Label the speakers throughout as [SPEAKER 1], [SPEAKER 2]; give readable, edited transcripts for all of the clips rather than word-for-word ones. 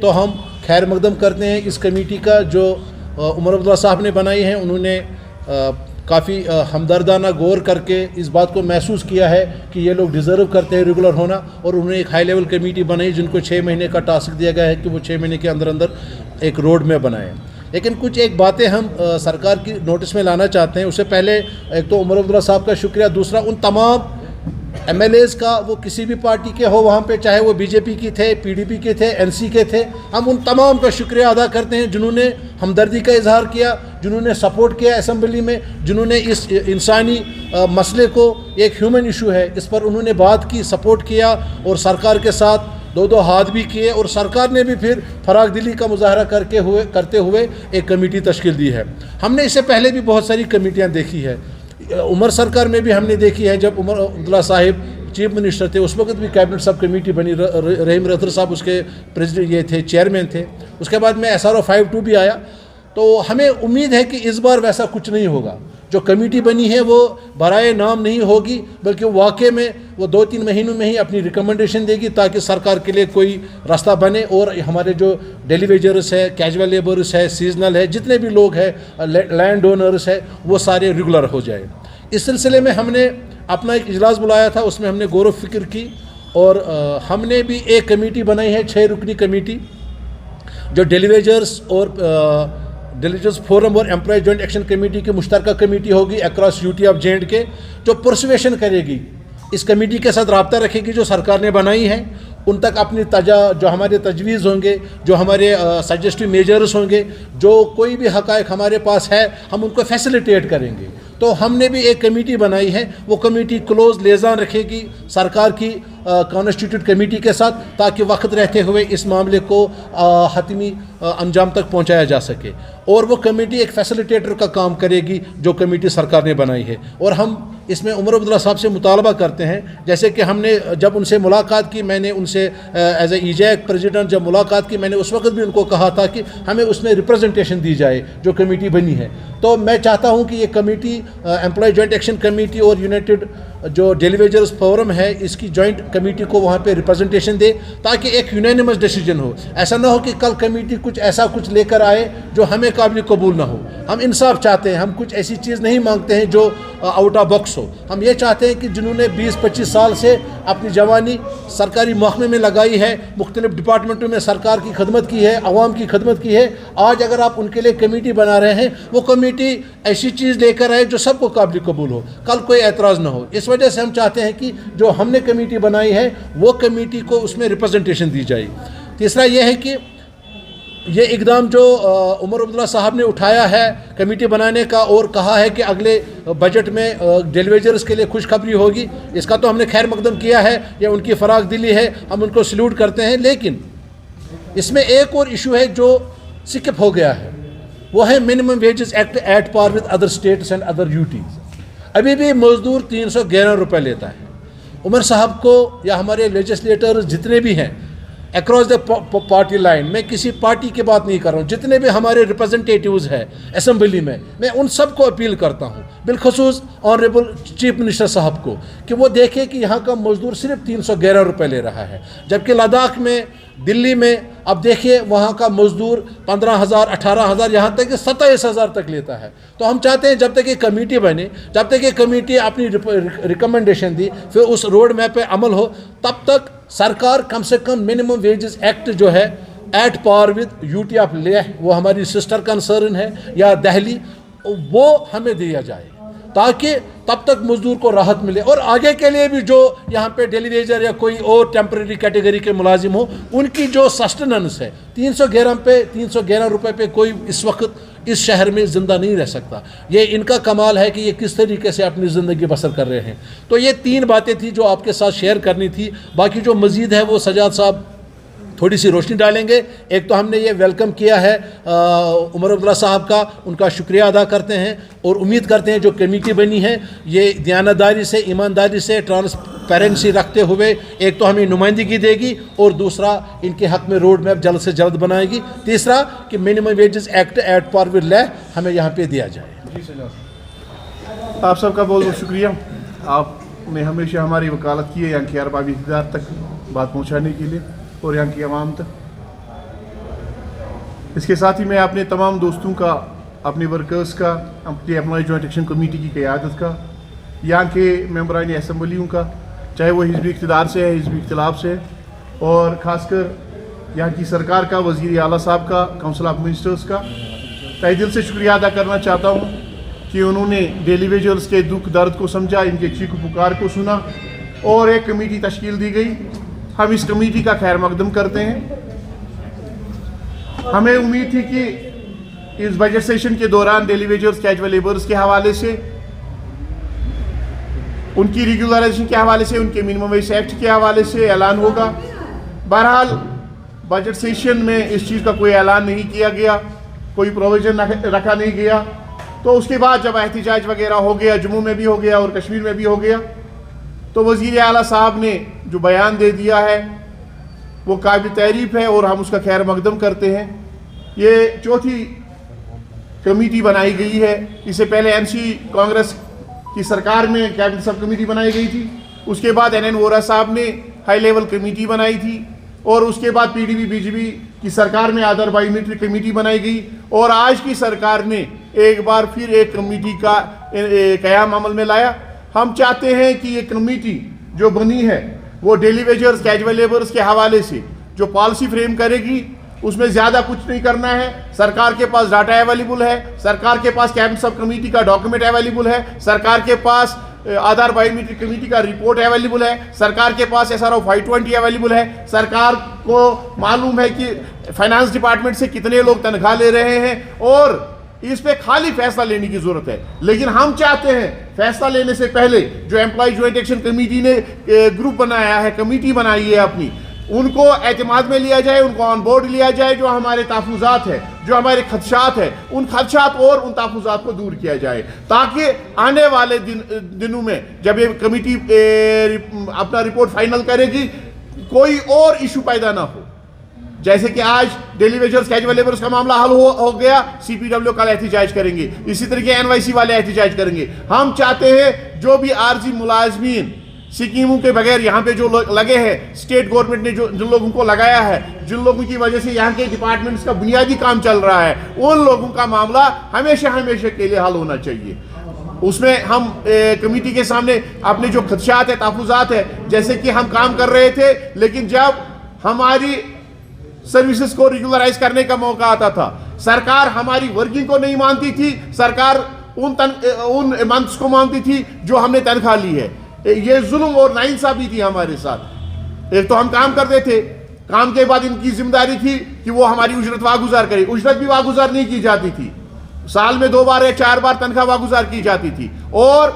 [SPEAKER 1] تو ہم خیر مقدم کرتے ہیں اس کمیٹی کا جو عمر عبداللہ صاحب نے بنائی ہے. انہوں نے کافی ہمدردانہ غور کر کے اس بات کو محسوس کیا ہے کہ یہ لوگ ڈیزرو کرتے ہیں ریگولر ہونا, اور انہوں نے ایک ہائی لیول کمیٹی بنائی جن کو 6 مہینے کا ٹاسک دیا گیا ہے کہ وہ 6 مہینے کے اندر اندر ایک روڈ میپ بنائیں. لیکن کچھ ایک باتیں ہم سرکار کی نوٹس میں لانا چاہتے ہیں. اس سے پہلے ایک تو عمر عبداللہ صاحب کا شکریہ, دوسرا ان تمام ایم ایل ایز کا, وہ کسی بھی پارٹی کے ہو وہاں پہ, چاہے وہ بی جے پی کی تھے, پی ڈی پی کے تھے, این سی کے تھے, ہم ان تمام کا شکریہ ادا کرتے ہیں جنہوں نے ہمدردی کا اظہار کیا, جنہوں نے سپورٹ کیا اسمبلی میں, جنہوں نے اس انسانی مسئلے کو, ایک ہیومن ایشو ہے, اس پر انہوں نے بات کی, سپورٹ کیا اور سرکار کے ساتھ دو ہاتھ بھی کیے, اور سرکار نے بھی پھر فراغ دلی کا مظاہرہ کرتے ہوئے ایک کمیٹی تشکیل دی ہے. ہم نے اس سے پہلے بھی بہت ساری کمیٹیاں دیکھی ہے. عمر سرکار میں بھی ہم نے دیکھی ہے, جب عمر عبداللہ صاحب چیف منسٹر تھے اس وقت بھی کیبنٹ سب کمیٹی بنی, رحیم رتھر صاحب اس کے پریزیڈنٹ یہ تھے, چیئرمین تھے. اس کے بعد میں SRO 52 بھی آیا. تو ہمیں امید ہے کہ اس بار ویسا کچھ نہیں ہوگا. جو کمیٹی بنی ہے وہ برائے نام نہیں ہوگی, بلکہ واقع میں وہ 2-3 مہینوں میں ہی اپنی ریکمنڈیشن دے گی تاکہ سرکار کے لیے کوئی راستہ بنے, اور ہمارے جو ڈیلی ویجرس ہے, کیجول لیبرس ہے, سیزنل ہے, جتنے بھی لوگ ہیں, لینڈ ڈونرس ہے, وہ سارے ریگولر ہو جائے. اس سلسلے میں ہم نے اپنا ایک اجلاس بلایا تھا, اس میں ہم نے غور و فکر کی, اور ہم نے بھی ایک کمیٹی بنائی ہے, 6 رکنی کمیٹی, جو ڈیلی ویجرس اور ڈیلیجنس فورم اور امپلائی جوائنٹ ایکشن کمیٹی کی مشترکہ کمیٹی ہوگی across you T of J and کے, جو پرسویشن کرے گی, اس کمیٹی کے ساتھ رابطہ رکھے گی جو سرکار نے بنائی ہے, ان تک اپنی جو ہمارے تجویز ہوں گے, جو ہمارے سجیسٹو میجرز ہوں گے, جو کوئی بھی حقائق ہمارے پاس ہے, ہم ان کو فیسیلیٹیٹ کریں گے. تو ہم نے بھی ایک کمیٹی بنائی ہے, وہ کمیٹی کلوز لیزان رکھے گی سرکار کی کانسٹیٹیوٹ کمیٹی کے ساتھ, تاکہ وقت رہتے ہوئے اس معاملے کو حتمی انجام تک پہنچایا جا سکے. اور وہ کمیٹی ایک فیسیلیٹیٹر کا کام کرے گی جو کمیٹی سرکار نے بنائی ہے. اور ہم اس میں عمر عبداللہ صاحب سے مطالبہ کرتے ہیں, جیسے کہ ہم نے جب ان سے ملاقات کی, میں نے ان سے ایز اے ایجیک پریزیڈنٹ جب ملاقات کی, میں نے اس وقت بھی ان کو کہا تھا کہ ہمیں اس میں ریپرزنٹیشن دی جائے جو کمیٹی بنی ہے. تو میں چاہتا ہوں کہ یہ committee employee joint action committee اور یونائٹڈ جو ڈیلی ویجرز فورم ہے, اس کی جوائنٹ کمیٹی کو وہاں پہ ریپرزنٹیشن دے, تاکہ ایک یونینیمس ڈیسیجن ہو. ایسا نہ ہو کہ کل کمیٹی کچھ لے کر آئے جو ہمیں قابل قبول نہ ہو. ہم انصاف چاہتے ہیں, ہم کچھ ایسی چیز نہیں مانگتے ہیں جو آؤٹ آف باکس ہو. ہم یہ چاہتے ہیں کہ جنہوں نے 20-25 سال سے اپنی جوانی سرکاری محکمے میں لگائی ہے, مختلف ڈپارٹمنٹوں میں سرکار کی خدمت کی ہے, عوام کی خدمت کی ہے, آج اگر آپ ان کے لیے کمیٹی بنا رہے ہیں, وہ کمیٹی ایسی چیز لے کر آئے جو سب کو قابل قبول ہو, کل کوئی اعتراض نہ ہو. اس وجہ سے ہم چاہتے ہیں کہ جو ہم نے کمیٹی بنائی ہے وہ کمیٹی کو اس میں ریپرزنٹیشن دی جائے. تیسرا یہ ہے کہ یہ اقدام جو عمر عبداللہ صاحب نے اٹھایا ہے کمیٹی بنانے کا, اور کہا ہے کہ اگلے بجٹ میں ڈیلی ویجرز کے لیے خوشخبری ہوگی, اس کا تو ہم نے خیر مقدم کیا ہے, یہ ان کی فراغ دلی ہے, ہم ان کو سلیوٹ کرتے ہیں. لیکن اس میں ایک اور ایشو ہے جو سکپ ہو گیا ہے, وہ ہے minimum wages act at par with other states and other UTs. ابھی بھی مزدور 311 روپے لیتا ہے. عمر صاحب کو یا ہمارے لیجسلیٹرز جتنے بھی ہیں اکراس دا پارٹی لائن, میں کسی پارٹی کی بات نہیں کر رہا ہوں, جتنے بھی ہمارے ریپرزنٹیٹیوز ہیں اسمبلی میں ان سب کو اپیل کرتا ہوں, بالخصوص آنریبل چیف منسٹر صاحب کو, کہ وہ دیکھیں کہ یہاں کا مزدور صرف 311 روپے لے رہا ہے, جبکہ لداخ میں, دلی میں اب دیکھیے وہاں کا مزدور 15,000 18,000 یہاں تک کہ 27,000 تک لیتا ہے. تو ہم چاہتے ہیں جب تک یہ کمیٹی بنے, جب تک یہ کمیٹی اپنی ریکمنڈیشن دی, پھر اس روڈ میپ پہ عمل ہو, تب تک سرکار کم سے کم منیمم ویجز ایکٹ جو ہے at par with U T of Leh, وہ ہماری سسٹر کنسرن ہے, یا دہلی, وہ ہمیں دیا جائے, تاکہ تب تک مزدور کو راحت ملے. اور آگے کے لیے بھی جو یہاں پہ ڈیلی ویجر یا کوئی اور ٹیمپریری کیٹیگری کے ملازم ہو, ان کی جو سسٹننس ہے 311 روپے پہ کوئی اس وقت اس شہر میں زندہ نہیں رہ سکتا. یہ ان کا کمال ہے کہ یہ کس طریقے سے اپنی زندگی بسر کر رہے ہیں. تو یہ 3 باتیں تھیں جو آپ کے ساتھ شیئر کرنی تھی. باقی جو مزید ہے وہ سجاد صاحب تھوڑی سی روشنی ڈالیں گے. ایک تو ہم نے یہ ویلکم کیا ہے عمر عبداللہ صاحب کا, ان کا شکریہ ادا کرتے ہیں, اور امید کرتے ہیں جو کمیٹی بنی ہے یہ دیانتداری سے, ایمانداری سے, ٹرانسپیرنسی رکھتے ہوئے ایک تو ہمیں نمائندگی دے گی, اور دوسرا ان کے حق میں روڈ میپ جلد سے جلد بنائے گی. تیسرا کہ minimum wages act at par with law ہمیں یہاں پہ دیا جائے.
[SPEAKER 2] آپ سب کا بہت بہت شکریہ. آپ نے ہمیشہ ہماری وکالت کی ہے یہاں کی اربابی اقتدار تک بات پہنچانے کے لیے اور یہاں کی عوام تک. इसके साथ ही मैं अपने तमाम दोस्तों का, अपने वर्कर्स का, अपनी एम्प्लॉय जॉइंट एक्शन कमेटी की क़यादत का, यहाँ के मेंबरान असम्बलियों का, चाहे वो हिज़्ब इक़्तिदार से है, हिज़्ब इख्तिलाफ से है, और ख़ासकर यहाँ की सरकार का, वज़ीर आला साहब का, काउंसिल ऑफ मिनिस्टर्स का तहे दिल से शुक्रिया अदा करना चाहता हूँ कि उन्होंने डेली वेजर्स के दुख दर्द को समझा, इनके चीख पुकार को सुना और एक कमेटी तश्कील दी गई। हम इस कमेटी का खैर मकदम करते हैं। हमें उम्मीद थी कि इस बजट सेशन के दौरान डेली वेजर्स, कैजुअल लेबर्स के हवाले से, उनकी रेगुलराइजेशन के हवाले से, उनके मिनिमम वेज एक्ट के हवाले से ऐलान होगा। बहरहाल बजट सेशन में इस चीज़ का कोई ऐलान नहीं किया गया, कोई प्रोविज़न रखा नहीं गया। तो उसके बाद जब एहतिजाज वगैरह हो गया, जम्मू में भी हो गया और कश्मीर में भी हो गया, तो वज़ीर आला साहब ने जो बयान दे दिया है वो काबिल तारीफ़ है और हम उसका खैर मकदम करते हैं। ये चौथी कमेटी बनाई गई है। इससे पहले एमसी कांग्रेस की सरकार में कैबिनेट सब कमेटी बनाई गई थी, उसके बाद NN वोरा साहब ने हाई लेवल कमेटी बनाई थी, और उसके बाद PDP BJP की सरकार में अदर बायोमेट्रिक कमेटी बनाई गई, और आज की सरकार ने एक बार फिर एक कमेटी का क़याम अमल में लाया। हम चाहते हैं कि ये कमेटी जो बनी है वो डेली वेजर्स, कैजुअल लेबर्स के हवाले से जो पॉलिसी फ्रेम करेगी, उसमें ज़्यादा कुछ नहीं करना है। सरकार के पास डाटा अवेलेबल है, सरकार के पास कैबिनेट सब कमेटी का डॉक्यूमेंट अवेलेबल है, सरकार के पास आधार बायोमेट्रिक कमेटी का रिपोर्ट अवेलेबल है, सरकार के पास SRO 520 अवेलेबल है, सरकार को मालूम है कि फाइनेंस डिपार्टमेंट से कितने लोग तनख्वाह ले रहे हैं, और इस पे खाली फैसला लेने की जरूरत है। लेकिन हम चाहते हैं फैसला लेने से पहले जो एम्प्लॉय जॉइंट एक्शन कमेटी ने ग्रुप बनाया है, कमेटी बनाई है अपनी, उनको एतमाद में लिया जाए, उनको ऑन बोर्ड लिया जाए। जो हमारे तहफ़्फ़ुज़ात है, जो हमारे खदशात है, उन खदशात और उन तहफ़्फ़ुज़ात को दूर किया जाए, ताकि आने वाले दिनों में जब ये कमेटी अपना रिपोर्ट फाइनल करेगी, कोई और इशू पैदा ना हो। जैसे कि आज डेली वेजर्स, कैजुअल लेबर्स का मामला हल हो गया, CPW कल एहतिजाज करेंगे, इसी तरीके NYC वाले एहतिजाज करेंगे। हम चाहते हैं जो भी आर्जी मुलाजमीन स्कीमों के बगैर यहाँ पे जो लगे हैं, स्टेट गवर्नमेंट ने जिन लोगों को लगाया है, जिन लोगों की वजह से यहाँ के डिपार्टमेंट्स का बुनियादी काम चल रहा है, उन लोगों का मामला हमेशा हमेशा के लिए हल होना चाहिए। उसमें हम कमेटी के सामने अपने जो खदशात है, तहफ़्फ़ुज़ात है, जैसे कि हम काम कर रहे थे, लेकिन जब हमारी सर्विसेज को रेगुलराइज करने का मौका आता था, सरकार हमारी वर्किंग को नहीं मानती थी, सरकार उन मंथ्स को मानती थी जो हमने तनख्वाह ली है। ये जुल्म और नाइंसाफी थी हमारे साथ। एक तो हम काम करते थे, काम के बाद इनकी जिम्मेदारी थी कि वो हमारी उजरत वागुजार करे, उजरत भी वागुजार नहीं की जाती थी, साल में 2 बार या 4 बार तनख्वाह वागुजार की जाती थी। और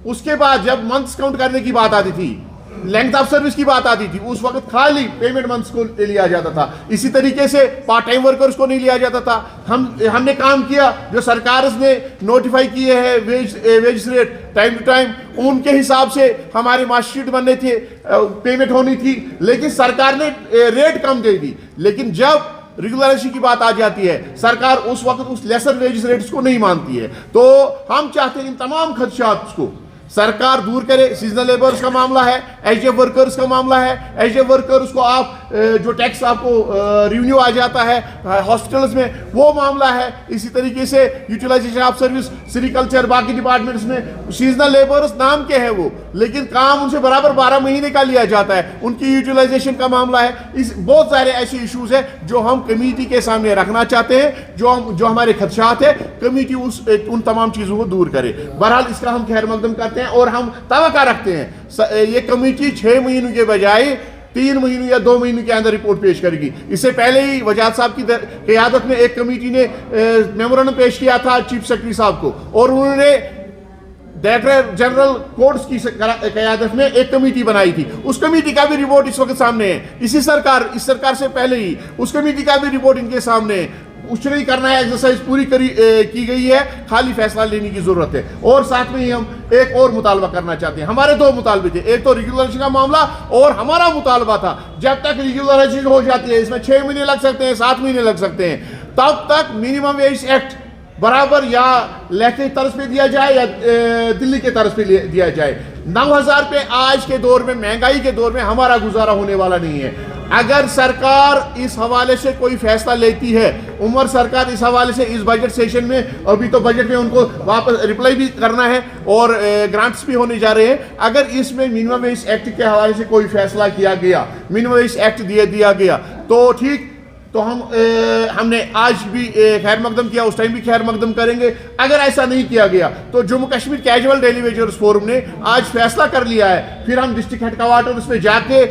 [SPEAKER 2] उसके बाद जब मंथ्स काउंट करने की बात आती थी, लेंथ ऑफ सर्विस की बात आती थी, उस वक्त खाली पेमेंट मंथ्स को लिया जाता था। इसी तरीके से पार्ट टाइम वर्कर्स को नहीं लिया जाता था। हमने काम किया, जो सरकार ने नोटिफाई किए हैं wage rate time to time, उनके हिसाब से हमारे मार्कशीट बनने थे, पेमेंट होनी थी, लेकिन सरकार ने रेट कम दे दी। लेकिन जब रेगुलराइजेशन की बात आ जाती है, सरकार उस वक्त उस लेसर वेज रेट्स को नहीं मानती है। तो हम चाहते हैं इन तमाम खदशात को सरकार दूर करे। सीजनल लेबर्स का मामला है, HF वर्कर्स का मामला है, HF वर्कर्स को आप जो टैक्स आपको रिवेन्यू आ जाता है हॉस्पिटल्स में, वो मामला है। इसी तरीके से यूटिलाइजेशन ऑफ सर्विस, सेरिकल्चर, बाकी डिपार्टमेंट्स में सीजनल लेबर्स नाम के हैं वो, लेकिन काम उनसे बराबर 12 महीने का लिया जाता है, उनकी यूटिलाइजेशन का मामला है। इस बहुत सारे ऐसे इशूज है जो हम कमेटी के सामने रखना चाहते हैं, जो हमारे खदशात है, कमेटी उन तमाम चीज़ों को दूर करे। बहरहाल इसका हम खैर मकदम करते हैं और हम तवक्का रखते हैं ये कमेटी 6 महीनों के बजाय 3 महीनों या 2 महीनों के अंदर रिपोर्ट पेश करेगी। इससे पहले ही वजाहत साहब की क़यादत में एक कमेटी ने मेमोरेंडम पेश किया था चीफ सेक्रेटरी साहब को, और उन्होंने डायरेक्टर जनरल कोर्ट्स की क़यादत में एक कमेटी बनाई थी। उस कमेटी का भी रिपोर्ट इस वक्त सामने है। इस सरकार से पहले ही उस कमेटी का भी रिपोर्ट इनके सामने है। कुछ नहीं करना है, एक्सरसाइज पूरी की गई है, खाली फैसला लेने की जरूरत है। और साथ में ही हम एक और मुतालबा करना चाहते हैं। हमारे 2 मुतालबे थे, एक तो रेगुलराइजेशन का मामला, और हमारा मुतालबा था जब तक रेगुलराइजेशन हो जाती है, इसमें 6 महीने लग सकते हैं, 7 महीने लग सकते हैं, तब तक मिनिमम वेज एक्ट बराबर या लेह की तरफ पे दिया जाए या दिल्ली के तरफ पे दिया जाए। 9,000 पे आज के दौर में, महंगाई के दौर में हमारा गुजारा होने वाला नहीं है। अगर सरकार इस हवाले से कोई फैसला लेती है, उमर सरकार इस हवाले से इस बजट सेशन में, अभी तो बजट में उनको वापस रिप्लाई भी करना है और ग्रांट्स भी होने जा रहे हैं, अगर इसमें मिनिमम वेज एक्ट के हवाले से कोई फैसला किया गया, मिनिमम वेज एक्ट दिया गया तो ठीक, तो हमने आज भी खैर मकदम किया, उस टाइम भी खैर मकदम करेंगे। अगर ऐसा नहीं किया गया तो Jammu Kashmir casual daily wagers forum ने आज फैसला कर लिया है, फिर हम डिस्ट्रिक्ट हेडक्वार्टर्स पे जाके,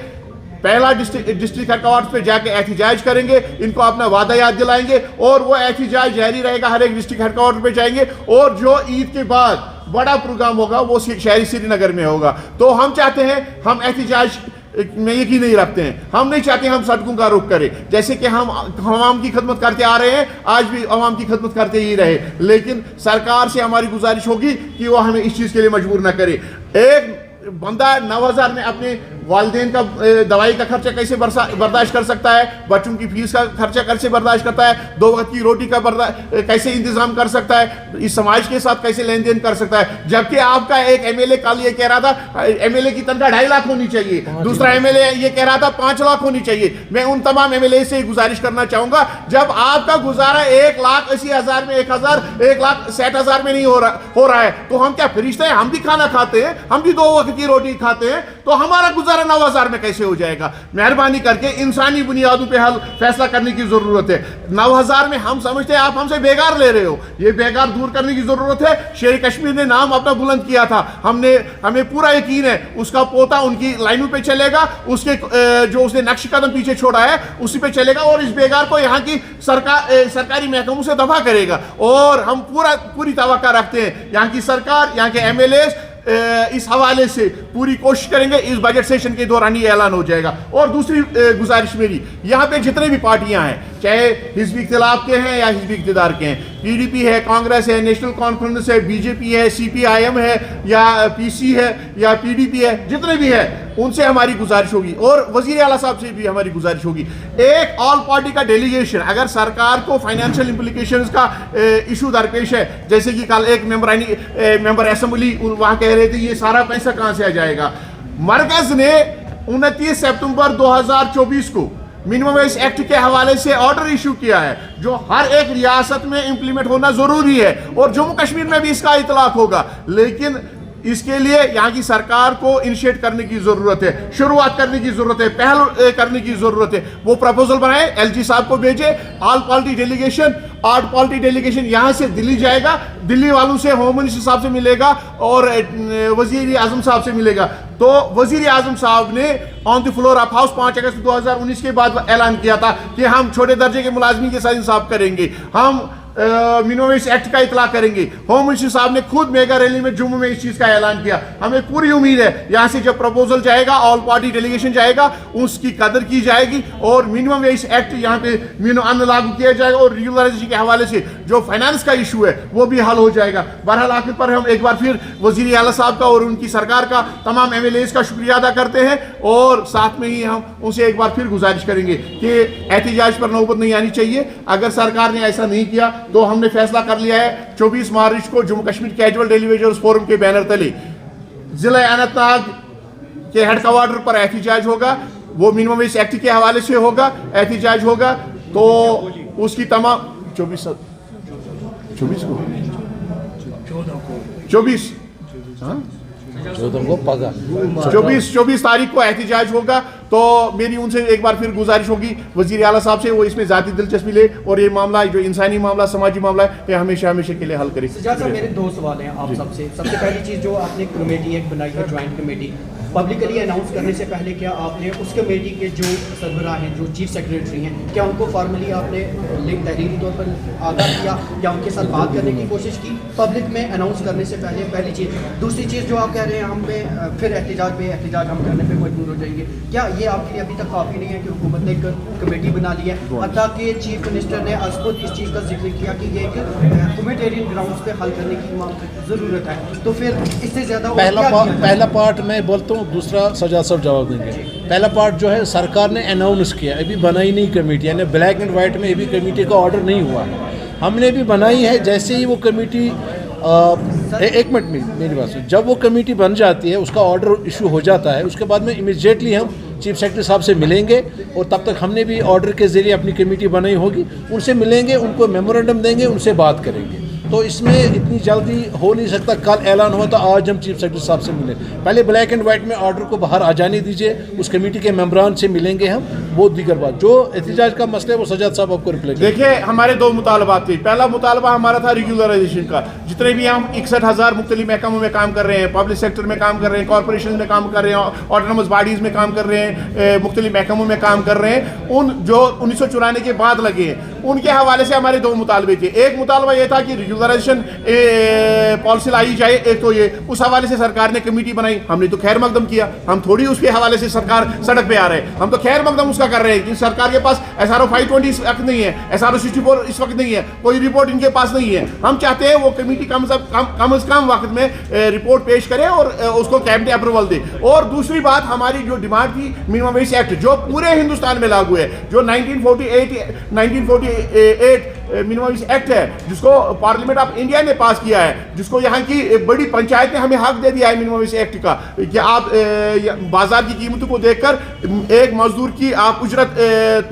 [SPEAKER 2] पहला डिस्ट्रिक्ट हेडक्वार्टर्स पे जाके एहतिजाज करेंगे, इनको अपना वादा याद दिलाएंगे और वो एहतिजाज जारी रहेगा, हर एक डिस्ट्रिक्ट हेडक्वार्टर पे जाएंगे और जो ईद के बाद बड़ा प्रोग्राम होगा वो शहरी श्रीनगर में होगा। तो हम चाहते हैं, हम एहतिजाज में यकीन नहीं रखते हैं, हम नहीं चाहते हम सड़कों का रुख करें, जैसे कि हम अवाम की खदमत करते आ रहे हैं, आज भी अवाम की खदमत करते ही रहे, लेकिन सरकार से हमारी गुजारिश होगी कि वो हमें इस चीज़ के लिए मजबूर ना करे। एक बंदा 9,000 में अपने वालिदैन का दवाई का खर्चा कैसे बर्दाश्त कर सकता है, बच्चों की फीस का खर्चा कैसे बर्दाश्त करता है, 2 वक्त की रोटी का कैसे इंतजाम कर सकता है, इस समाज के साथ कैसे लेन देन कर सकता है, जबकि आपका एक एमएलए कल ये कह रहा था एमएलए की तनख्वाह 2.5 लाख होनी चाहिए, दूसरा एमएलए ये कह रहा था 5 लाख होनी चाहिए। मैं उन तमाम एमएलए से गुजारिश करना चाहूंगा, जब आपका गुजारा 1,80,000 में 1,60,000 में नहीं हो रहा है तो हम क्या फरिश्ते हैं? हम भी खाना खाते हैं, हम भी 2 वक्त की रोटी खाते हैं, तो हमारा गुजारा 9,000 में कैसे हो जाएगा? मेहरबानी करके इंसानी बुनियादों पे फैसला करने की जरूरत है। 9,000 में हम समझते हैं आप हमसे बेगार ले रहे हो, ये बेगार दूर करने की जरूरत है। शेर कश्मीर ने नाम अपना बुलंद किया था, हमें पूरा यकीन है उसका पोता उनकी लाइनों पे चलेगा, उसके जो उसने नक्श कदम पीछे छोड़ा है उसी पे चलेगा और इस बेगार को यहाँ की सरकारी महकमों से दफा करेगा। और हम पूरी तवक्को रखते हैं यहाँ की सरकार, यहाँ के एमएलए इस हवाले से पूरी कोशिश करेंगे, इस बजट सेशन के दौरान ही ऐलान हो जाएगा। और दूसरी गुजारिश मेरी, यहाँ पे जितने भी पार्टियां हैं, चाहे हिज़्ब इख्तिलाफ के हैं या हिज़्ब इक़्तिदार के हैं, पीडीपी है, कांग्रेस है, नेशनल कॉन्फ्रेंस है, बीजेपी है, सीपीआईएम है या पीसी है या पीडीपी है, जितने भी है उनसे हमारी गुजारिश होगी और वज़ीर आला साहब से भी हमारी गुजारिश होगी, एक ऑल पार्टी का डेलीगेशन, अगर सरकार को फाइनेंशियल इम्प्लीकेशंस का इशू दरपेश है, जैसे कि कल एक मेंबर असेंबली वहाँ कह रहे थे ये सारा पैसा कहाँ से आ जाएगा, मरकज ने 29 सितंबर 2024 को मिनिमम वेज एक्ट के हवाले से ऑर्डर इशू किया है, जो हर एक रियासत में इंप्लीमेंट होना जरूरी है और जम्मू कश्मीर में भी इसका इतलाक होगा, लेकिन इसके लिए यहाँ की सरकार को इनिशिएट करने की जरूरत है, शुरुआत करने की जरूरत है, पहल करने की जरूरत है। वो प्रपोजल बनाए, एलजी साहब को भेजे, all party delegation, 8 party delegation यहाँ से दिल्ली जाएगा, दिल्ली वालों से होम मिनिस्टर साहब से मिलेगा और वजीर आजम साहब से मिलेगा। तो वजीर आजम साहब ने on the floor of house 5 अगस्त 2019 के बाद ऐलान किया था कि हम छोटे दर्जे के मुलाजमीन के साथ इंसाफ करेंगे, हम मिनिमम वेज एक्ट का इतलाक करेंगे। होम मिनिस्टर साहब ने खुद मेगा रैली में जम्मू में इस चीज का ऐलान किया। हमें पूरी उम्मीद है यहाँ से जब प्रपोजल जाएगा, ऑल पार्टी डेलीगेशन जाएगा, उसकी कदर की जाएगी और मिनिमम वेज एक्ट यहाँ पे अन्न लागू किया जाएगा और रेगुलराइजेशन के हवाले से जो फाइनेंस का इशू है वो भी हल हो जाएगा। बहरहाल आखिर पर हम एक बार फिर वजीर आला साहब का और उनकी सरकार का, तमाम एमएलएज का शुक्रिया अदा करते हैं और साथ में ही हम उनसे एक बार फिर गुजारिश करेंगे कि एहतिजाज पर नौबत नहीं आनी चाहिए। अगर सरकार ने ऐसा नहीं किया तो हमने फैसला कर लिया है 24 मार्च को Jammu Kashmir casual daily wagers forum के बैनर तले जिला अनंतनाग के हेडक्वार्टर पर एहतिजाज होगा। वो मिनिमम वेज एक्ट के हवाले से होगा, एहतिजाज होगा। तो उसकी तमाम 24 तारीख को एहतिजाज होगा। तो मेरी उनसे एक बार फिर गुजारिश होगी वजीर आला साहब से, वो इसमें ज़ाती दिलचस्पी ले और ये मामला जो इंसानी मामला, समाजी मामला है, ये हमेशा हमेशा के लिए हल करे।
[SPEAKER 3] सज्जाद साहब, मेरे 2 सवाल हैं आप सबसे। सबसे पहली चीज़, जो आपने कमेटी एक बनाई है, ज्वाइंट कमेटी, पब्लिकली अनाउंस करने से पहले क्या आपने उस कमेटी के जो सरबराह हैं, जो चीफ सेक्रेटरी हैं, क्या उनको फॉर्मली आपने तहरीरी तौर पर आगाह किया या उनके साथ बात करने की कोशिश की पब्लिक में अनाउंस करने से पहले? पहली चीज़। दूसरी चीज़, जो आप कह रहे हैं हम पे फिर एहतिजाज हम करने पे मजबूर हो जाएंगे, क्या ये आपके लिए अभी तक काफ़ी नहीं है कि हुकूमत ने एक कमेटी बना ली है? हत्ता कि चीफ मिनिस्टर ने आज खुद इस चीज़ का जिक्र किया कि ये एक ह्यूमैनिटेरियन ग्राउंड्स पे हल करने की ज़रूरत है। तो फिर इससे ज़्यादा
[SPEAKER 1] पहला पार्ट मैं बोलता हूँ, दूसरा सज्जाद साहब जवाब देंगे। पहला पार्ट जो है, सरकार ने अनाउंस किया, अभी बनाई नहीं कमेटी, यानी ब्लैक एंड वाइट में अभी कमेटी का ऑर्डर नहीं हुआ है, हमने भी बनाई है। जैसे ही वो कमेटी एक मिनट में मेरी बात सुन, जब वो कमेटी बन जाती है, उसका ऑर्डर इशू हो जाता है, उसके बाद में इमीडिएटली हम चीफ सेक्रेटरी साहब से मिलेंगे और तब तक हमने भी ऑर्डर के ज़रिए अपनी कमेटी बनाई होगी, उनसे मिलेंगे, उनको मेमोरेंडम देंगे, उनसे बात करेंगे। तो इसमें इतनी जल्दी हो नहीं सकता, कल ऐलान हुआ तो आज हम चीफ सेक्रेटरी साहब से मिले, पहले ब्लैक एंड वाइट में ऑर्डर को बाहर आ जाने दीजिए, उस कमेटी के मेंबरान से मिलेंगे हम, वो दीगर बात। जो एहतजाज का मसला है वो सजाद साहब आपको रिप्लाई।
[SPEAKER 2] देखिए, हमारे दो मुतालबात थे। पहला मुतालबा हमारा था रेगुलराइजेशन का। जितने भी हम 61,000 मुख्तलिफ महकमों में काम कर रहे हैं, पब्लिक सेक्टर में काम कर रहे हैं, कॉर्पोरेशन में काम कर रहे हैं, ऑटोनमस बॉडीज़ में काम कर रहे हैं, मुख्तलिफ महकमों में काम कर रहे हैं, उन जो 1994 के बाद लगे हैं, उनके हवाले से हमारे दो मुतालबे थे। एक मुतालबा ये था कि रेगुलराइजेशन पॉलिसी लाई जाए, एक तो ये, उस हवाले से सरकार ने कमेटी बनाई, हमने तो खैर मकदम किया, हम थोड़ी उसके हवाले से सरकार सड़क पे आ रहे हैं, हम तो खैर मकदम उसका कर रहे हैं कि सरकार के पास SRO 520 इस वक्त नहीं है, SRO 64 इस वक्त नहीं है, कोई रिपोर्ट इनके पास नहीं है। हम चाहते हैं वो कमेटी कम से कम वक्त में रिपोर्ट पेश करे और उसको कैबिनेट अप्रूवल दे। और दूसरी बात, हमारी जो डिमांड थी मिनिमम वेज एक्ट, जो पूरे हिंदुस्तान में लागू है, जो 1948 मिनिमम वेज एक्ट है, जिसको पार्लियामेंट ऑफ इंडिया ने पास किया है, जिसको यहाँ की बड़ी पंचायत ने हमें हक दे दिया है मिनिमम वेज एक्ट का, कि आप बाजार की कीमतों को देखकर एक मजदूर की आप उजरत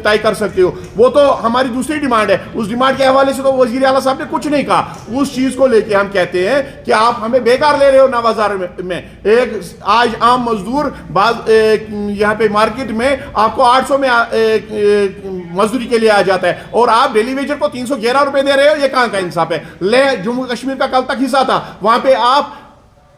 [SPEAKER 2] तय कर सकते हो। वो तो हमारी दूसरी डिमांड है। उस डिमांड के हवाले से तो वजीर आला साहब ने कुछ नहीं कहा। उस चीज़ को लेके हम कहते हैं कि आप हमें बेकार ले रहे हो ना बाजार में। एक आज आम मजदूर यहाँ पे मार्केट में आपको 800 में मजदूरी के लिए आ जाता है और आप डेली वेजर को 311 रुपए दे रहे हो। ये कहां का इंसाफ है? ले जम्मू कश्मीर का कल तक हिस्सा था, वहां पे आप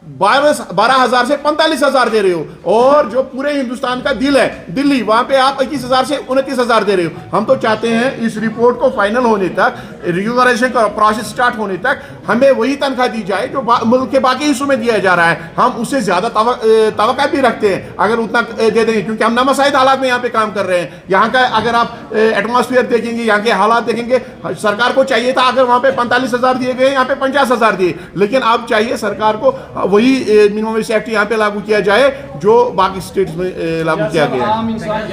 [SPEAKER 2] 12,000 से 45,000 दे रहे हो, और जो पूरे हिंदुस्तान का दिल है दिल्ली, वहां पे आप 21,000 से 29,000 दे रहे हो। हम तो चाहते हैं इस रिपोर्ट को फाइनल होने तक, रेगुलराइजेशन का प्रोसेस स्टार्ट होने तक हमें वही तनख्वाह दी जाए जो मुल्क के बाकी हिस्सों में दिया जा रहा है। हम उससे ज्यादा तवक्का भी रखते हैं अगर उतना दे देंगे, क्योंकि हम नामुसाइद हालात में यहाँ पे काम कर रहे हैं। यहाँ का अगर आप एटमॉस्फेयर देखेंगे, यहाँ के हालात देखेंगे, सरकार को चाहिए था अगर वहां पे 45,000 दिए गए, यहाँ पे 50,000 दिए, लेकिन अब चाहिए सरकार को वही मिनिमम वेज एक्ट यहाँ पे लागू किया जाए जो बाकी स्टेट्स में लागू किया गया है।